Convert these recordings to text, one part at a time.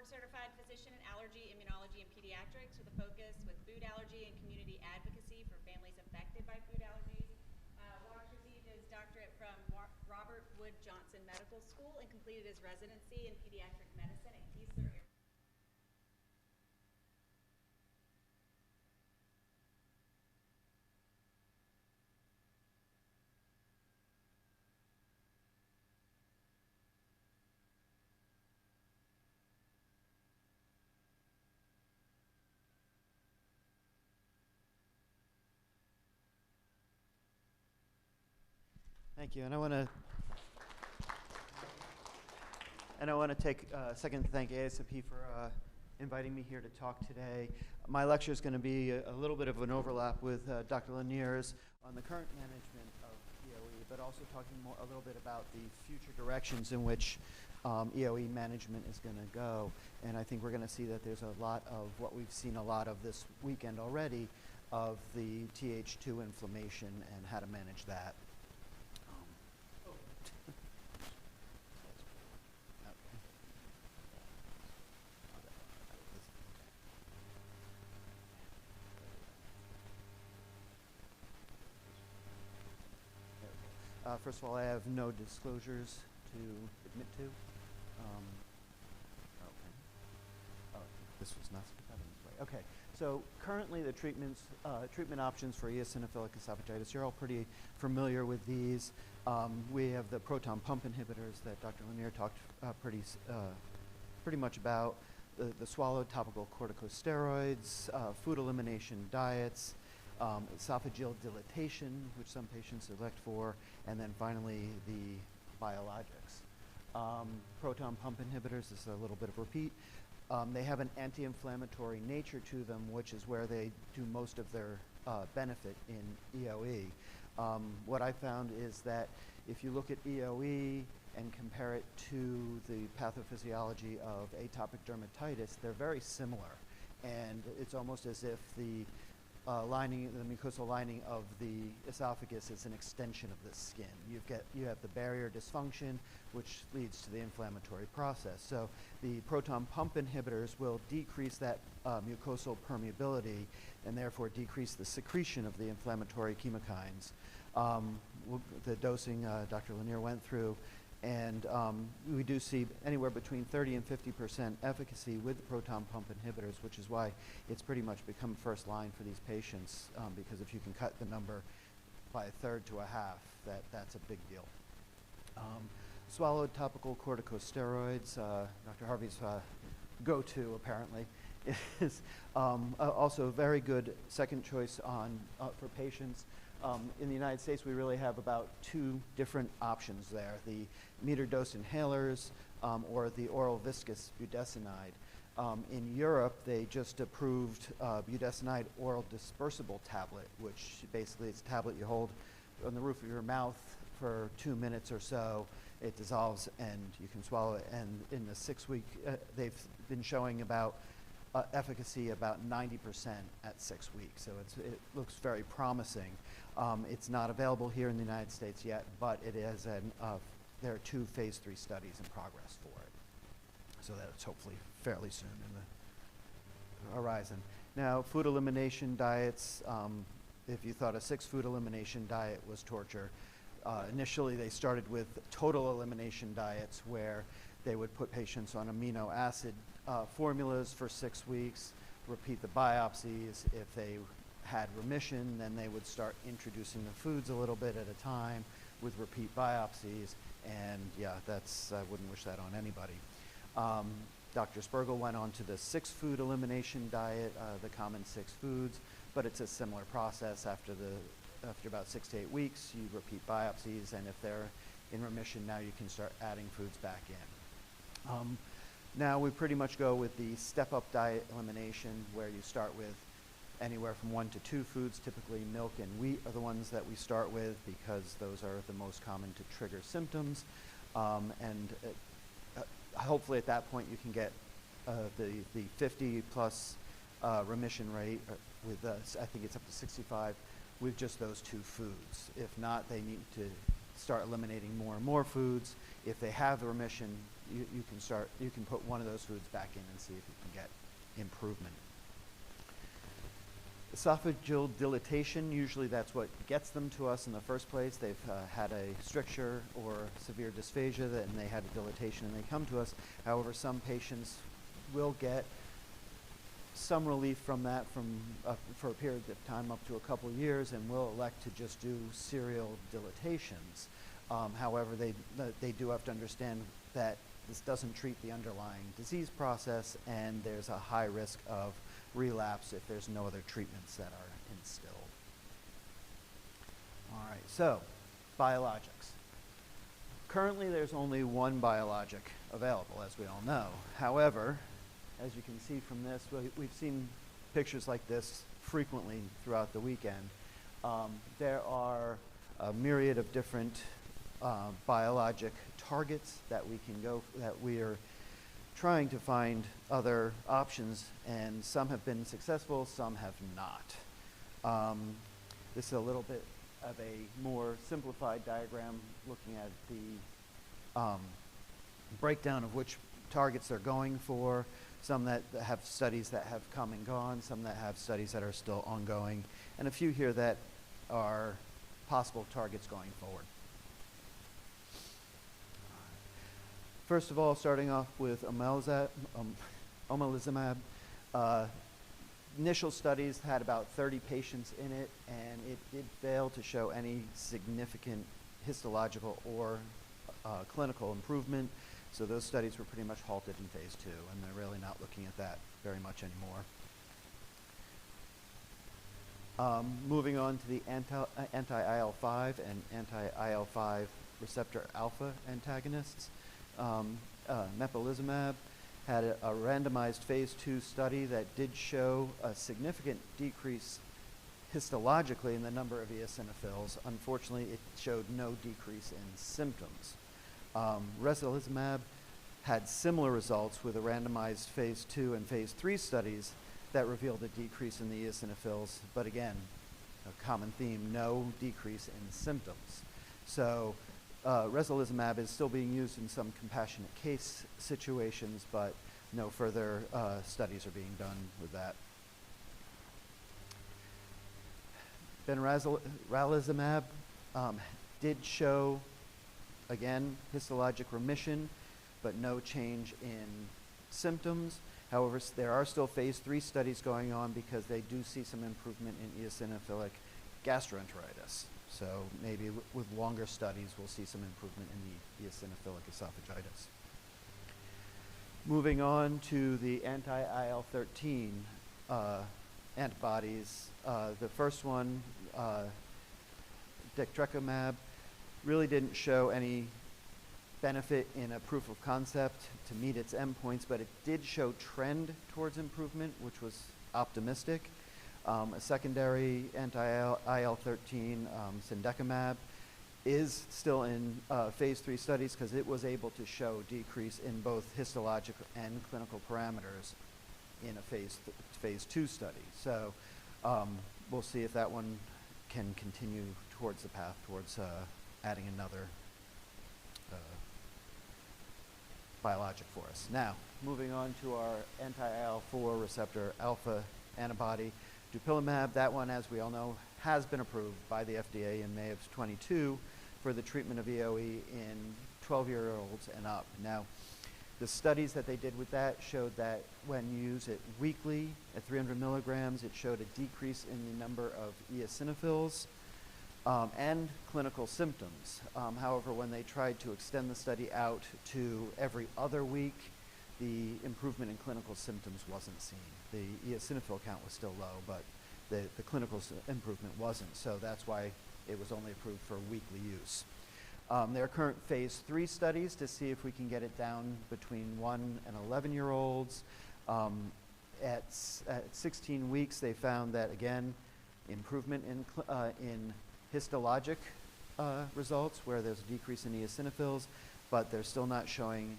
board-certified physician in allergy, immunology, and pediatrics with a focus with food allergy and community advocacy for families affected by food allergies. Walsh received his doctorate from Robert Wood Johnson Medical School and completed his residency in pediatric medicine at Keesler. Thank you, and I want to take a second to thank ASAP for inviting me here to talk today. My lecture is going to be a little bit of an overlap with Dr. Lanier's on the current management of EoE, but also talking a little bit about the future directions in which EoE management is going to go. And I think we're going to see that there's a lot of what we've seen a lot of this weekend already of the Th2 inflammation and how to manage that. First of all, I have no disclosures to admit to. Okay. Oh, this was not supposed to happen this way. Okay, so currently the treatment options for eosinophilic esophagitis, you're all pretty familiar with these. We have the proton pump inhibitors that Dr. Lanier talked pretty much about, the swallowed topical corticosteroids, food elimination diets, esophageal dilatation, which some patients elect for, and then finally the biologics. Proton pump inhibitors, this is a little bit of repeat. They have an anti-inflammatory nature to them, which is where they do most of their benefit in EoE. What I found is that if you look at EoE and compare it to the pathophysiology of atopic dermatitis, they're very similar. And it's almost as if the mucosal lining of the esophagus is an extension of the skin. You have the barrier dysfunction, which leads to the inflammatory process. So the proton pump inhibitors will decrease that mucosal permeability and therefore decrease the secretion of the inflammatory chemokines. The dosing Dr. Lanier went through, and we do see anywhere between 30 and 50% efficacy with the proton pump inhibitors, which is why it's pretty much become first line for these patients, because if you can cut the number by a third to a half, that's a big deal. Swallowed topical corticosteroids, Dr. Harvey's go-to apparently, is also a very good second choice for patients. In the United States, we really have about two different options there, the meter-dose inhalers or the oral viscous budesonide. In Europe, they just approved budesonide oral dispersible tablet, which basically is a tablet you hold on the roof of your mouth for 2 minutes or so. It dissolves and you can swallow it. And in the 6-week, they've been showing about efficacy about 90% at 6 weeks. So it looks very promising. It's not available here in the United States yet, but it is there are 2 phase 3 studies in progress for it. So that's hopefully fairly soon in the horizon. Now, food elimination diets, if you thought a 6-food elimination diet was torture, initially they started with total elimination diets where they would put patients on amino acid formulas for 6 weeks, repeat the biopsies. If they had remission, then they would start introducing the foods a little bit at a time with repeat biopsies. And yeah, I wouldn't wish that on anybody. Dr. Spergel went on to the 6-food elimination diet, the common 6 foods, but it's a similar process. After about 6 to 8 weeks, you repeat biopsies, and if they're in remission, now you can start adding foods back in. Now we pretty much go with the step-up diet elimination, where you start with anywhere from 1 to 2 foods. Typically milk and wheat are the ones that we start with because those are the most common to trigger symptoms. Hopefully at that point you can get the 50 plus remission rate with, I think it's up to 65, with just those 2 foods. If not, they need to start eliminating more and more foods. If they have the remission, you can put one of those foods back in and see if you can get improvement. Esophageal dilatation, usually that's what gets them to us in the first place. They've had a stricture or severe dysphagia, and they had a dilatation and they come to us. However, some patients will get some relief from that for a period of time up to a couple years, and will elect to just do serial dilatations. However, they do have to understand that this doesn't treat the underlying disease process, and there's a high risk of relapse if there's no other treatments that are instilled. All right, so biologics. Currently, there's only one biologic available, as we all know. However, as you can see from this, we've seen pictures like this frequently throughout the weekend. There are a myriad of different biologic targets that we are trying to find other options, and some have been successful, some have not. This is a little bit of a more simplified diagram looking at the breakdown of which targets they're going for, some that have studies that have come and gone, some that have studies that are still ongoing, and a few here that are possible targets going forward. First of all, starting off with omalizumab. Initial studies had about 30 patients in it, and it did fail to show any significant histological or clinical improvement. So those studies were pretty much halted in phase 2, and they're really not looking at that very much anymore. Moving on to the anti-IL-5 and anti-IL-5 receptor alpha antagonists. Mepolizumab had a randomized phase 2 study that did show a significant decrease histologically in the number of eosinophils. Unfortunately, it showed no decrease in symptoms. Reslizumab had similar results with a randomized phase 2 and phase 3 studies that revealed a decrease in the eosinophils, but again, a common theme, no decrease in symptoms. So reslizumab is still being used in some compassionate case situations, but no further studies are being done with that. Benralizumab did show, again, histologic remission, but no change in symptoms. However, there are still phase 3 studies going on because they do see some improvement in eosinophilic gastroenteritis. So maybe with longer studies, we'll see some improvement in the eosinophilic esophagitis. Moving on to the anti-IL-13 antibodies. The first one, dextracomab, really didn't show any benefit in a proof of concept to meet its endpoints, but it did show trend towards improvement, which was optimistic. A secondary anti-IL-13, cendakimab, is still in phase 3 studies because it was able to show decrease in both histologic and clinical parameters in a phase 2 study. So we'll see if that one can continue towards the path towards adding another biologic for us. Now, moving on to our anti-IL-4 receptor alpha antibody, dupilumab. That one, as we all know, has been approved by the FDA in May of 22 for the treatment of EoE in 12-year-olds and up. Now, the studies that they did with that showed that when you use it weekly at 300 milligrams, it showed a decrease in the number of eosinophils and clinical symptoms. However, when they tried to extend the study out to every other week, the improvement in clinical symptoms wasn't seen. The eosinophil count was still low, but the clinical improvement wasn't. So that's why it was only approved for weekly use. There are current phase 3 studies to see if we can get it down between 1 and 11-year-olds. At 16 weeks, they found that, again, improvement in histologic results where there's a decrease in eosinophils, but they're still not showing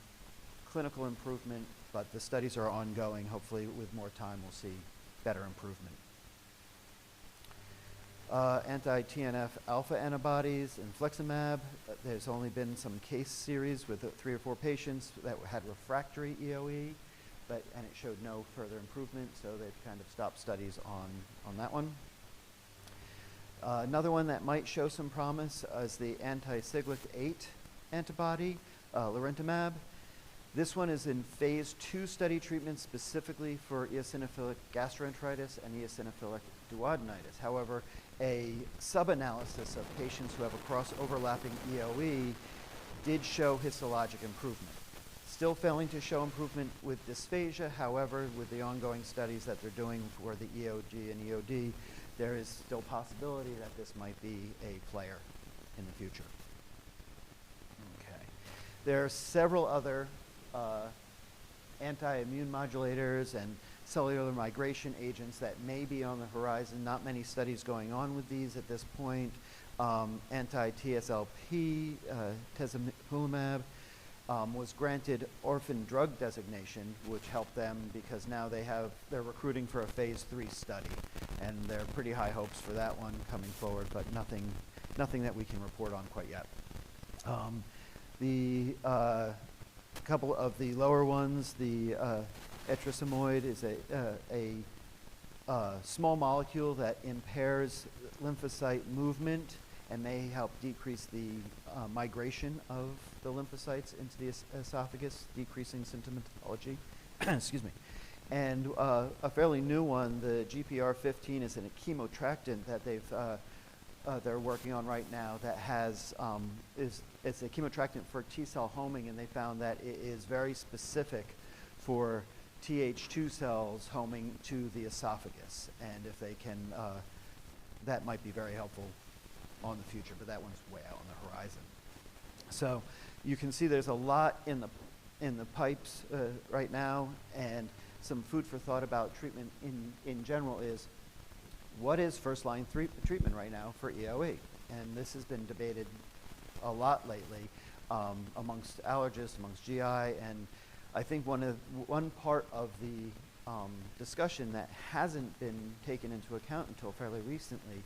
clinical improvement, but the studies are ongoing. Hopefully with more time we'll see better improvement. Anti-TNF alpha antibodies, infliximab. There's only been some case series with 3 or 4 patients that had refractory EoE, and it showed no further improvement, so they've kind of stopped studies on that one. Another one that might show some promise is the anti-Siglec 8 antibody, larintamab. This one is in phase 2 study treatment specifically for eosinophilic gastroenteritis and eosinophilic duodenitis. However, a sub-analysis of patients who have a cross-overlapping EoE did show histologic improvement. Still failing to show improvement with dysphagia. However, with the ongoing studies that they're doing for the EOG and EOD, there is still possibility that this might be a player in the future. Okay. There are several other anti-immune modulators and cellular migration agents that may be on the horizon. Not many studies going on with these at this point. Anti-TSLP, tezepelumab, was granted orphan drug designation, which helped them because now they're recruiting for a phase 3 study, and there are pretty high hopes for that one coming forward, but nothing that we can report on quite yet. The couple of the lower ones, the etrasimod is a small molecule that impairs lymphocyte movement and may help decrease the migration of the lymphocytes into the esophagus, decreasing symptomatology. Excuse me. And a fairly new one, the GPR15, is a chemotractant that they're working on right now that has it's a chemotractant for T-cell homing, and they found that it is very specific for Th2 cells homing to the esophagus, and if they can, that might be very helpful on the future, but that one's way out on the horizon. So you can see there's a lot in the pipes right now, and some food for thought about treatment in general is, what is first-line treatment right now for EoE? And this has been debated a lot lately amongst allergists, amongst GI, and I think one part of the discussion that hasn't been taken into account until fairly recently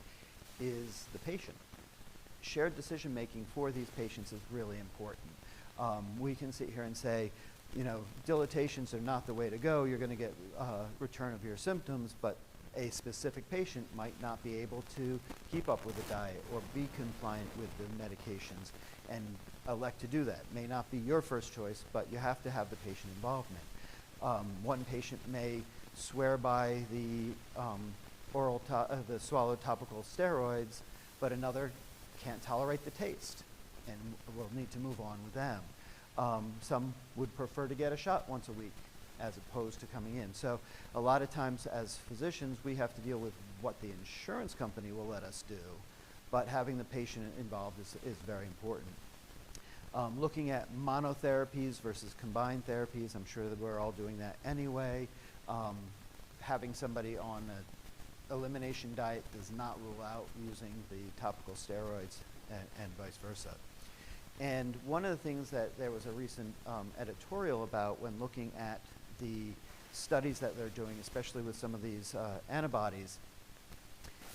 is the patient. Shared decision-making for these patients is really important. We can sit here and say, dilatations are not the way to go. You're going to get return of your symptoms, but a specific patient might not be able to keep up with the diet or be compliant with the medications and elect to do that. May not be your first choice, but you have to have the patient involvement. One patient may swear by the the swallowed topical steroids, but another can't tolerate the taste and will need to move on with them. Some would prefer to get a shot once a week as opposed to coming in. So a lot of times as physicians, we have to deal with what the insurance company will let us do, but having the patient involved is very important. Looking at monotherapies versus combined therapies, I'm sure that we're all doing that anyway. Having somebody on an elimination diet does not rule out using the topical steroids and vice versa. And one of the things that there was a recent editorial about when looking at the studies that they're doing, especially with some of these antibodies,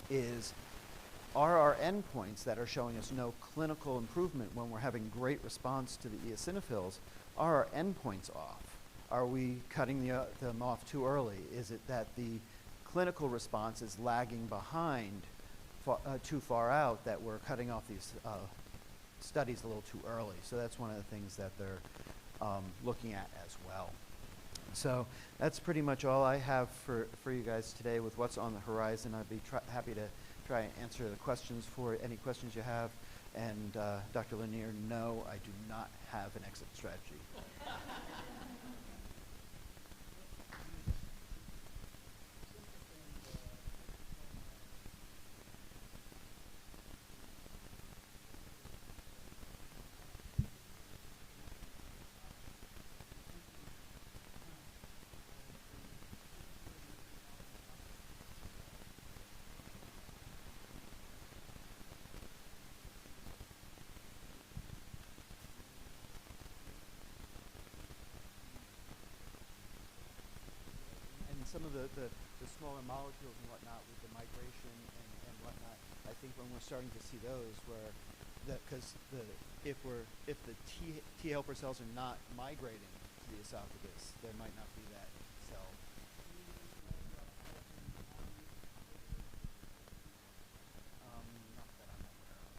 is are our endpoints that are showing us no clinical improvement when we're having great response to the eosinophils, are our endpoints off? Are we cutting them off too early? Is it that the clinical response is lagging behind too far out, that we're cutting off these studies a little too early? So that's one of the things that they're looking at as well. So that's pretty much all I have for you guys today with what's on the horizon. I'd be happy to try and answer the questions for any questions you have. And Dr. Lanier, no, I do not have an exit strategy. Some of the smaller molecules and whatnot with the migration and whatnot, I think when we're starting to see those where because if the T helper cells are not migrating to the esophagus, there might not be that cell. Not that I'm aware of.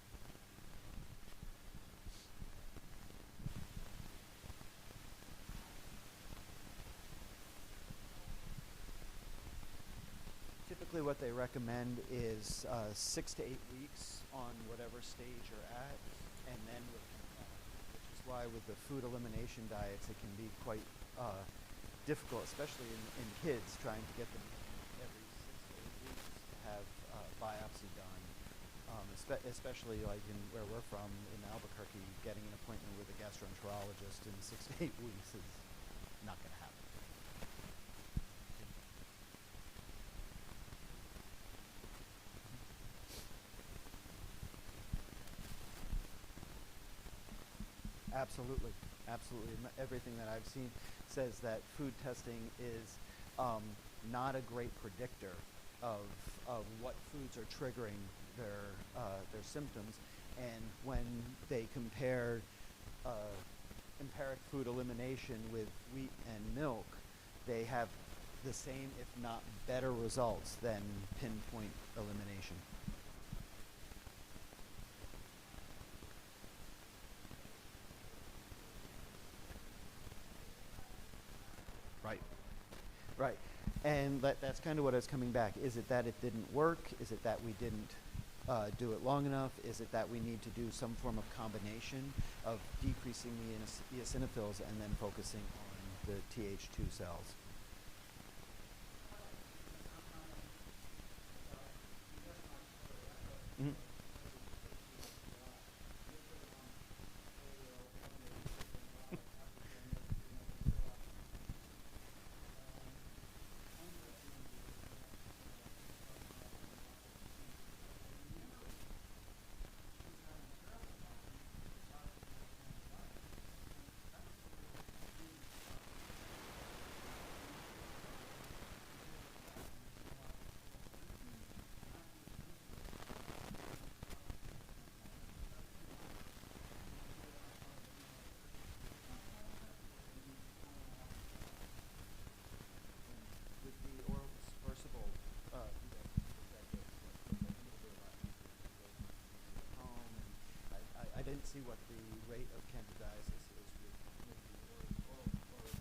Typically what they recommend is 6 to 8 weeks on whatever stage you're at, and then which is why with the food elimination diets it can be quite difficult, especially in kids, trying to get them every 6 to 8 weeks to have biopsy done. Especially like in where we're from in Albuquerque, getting an appointment with a gastroenterologist in 6 to 8 weeks is not going to happen. Absolutely, absolutely. Everything that I've seen says that food testing is not a great predictor of what foods are triggering their symptoms. And when they compare empiric food elimination with wheat and milk, they have the same, if not better, results than pinpoint elimination. Right. Right. And that's kind of what I was coming back. Is it that it didn't work? Is it that we didn't do it long enough? Is it that we need to do some form of combination of decreasing the eosinophils and then focusing on the Th2 cells? Mm-hmm. With the oral dispersible, I didn't see what the rate of candidiasis is with the oral dispersible.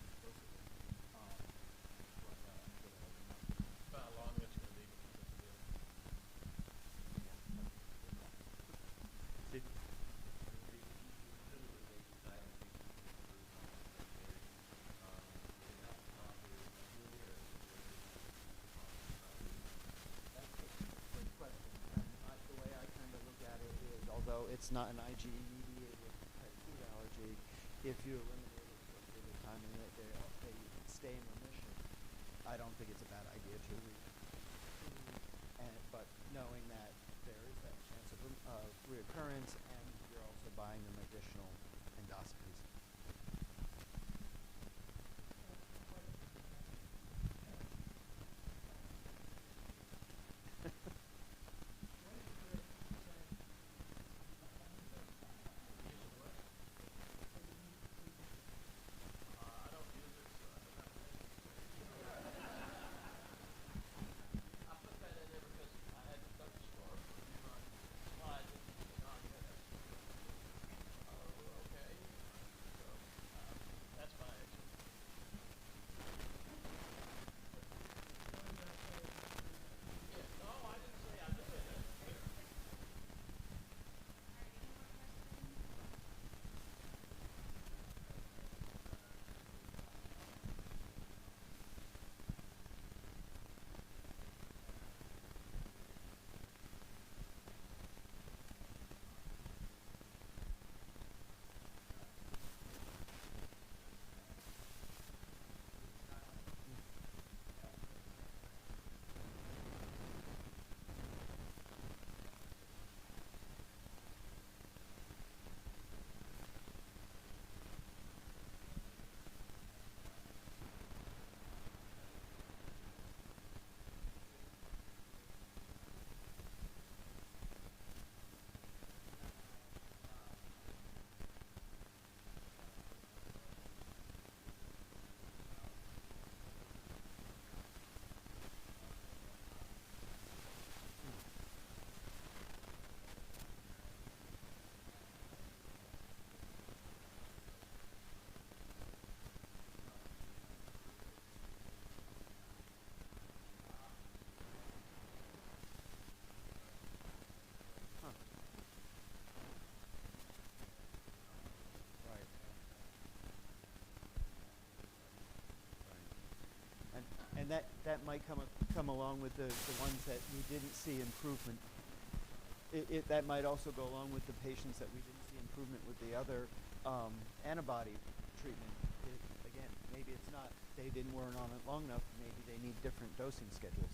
About how long it's going to be. Did, That's a good question. And the way I kind of look at it is, although it's not an IgE-mediated type food allergy, if you eliminate it for a period of time and they stay in remission, I don't think it's a bad idea to but knowing that there is that chance of reoccurrence, and you're also buying them additional endoscopies. I don't use it, so I don't have to I put that in there because I had the Dutch store slide. Oh, okay. and that might come along with the ones that we didn't see improvement. That might also go along with the patients that we didn't see improvement with the other antibody treatment. Again, maybe it's not, they weren't on it long enough, maybe they need different dosing schedules.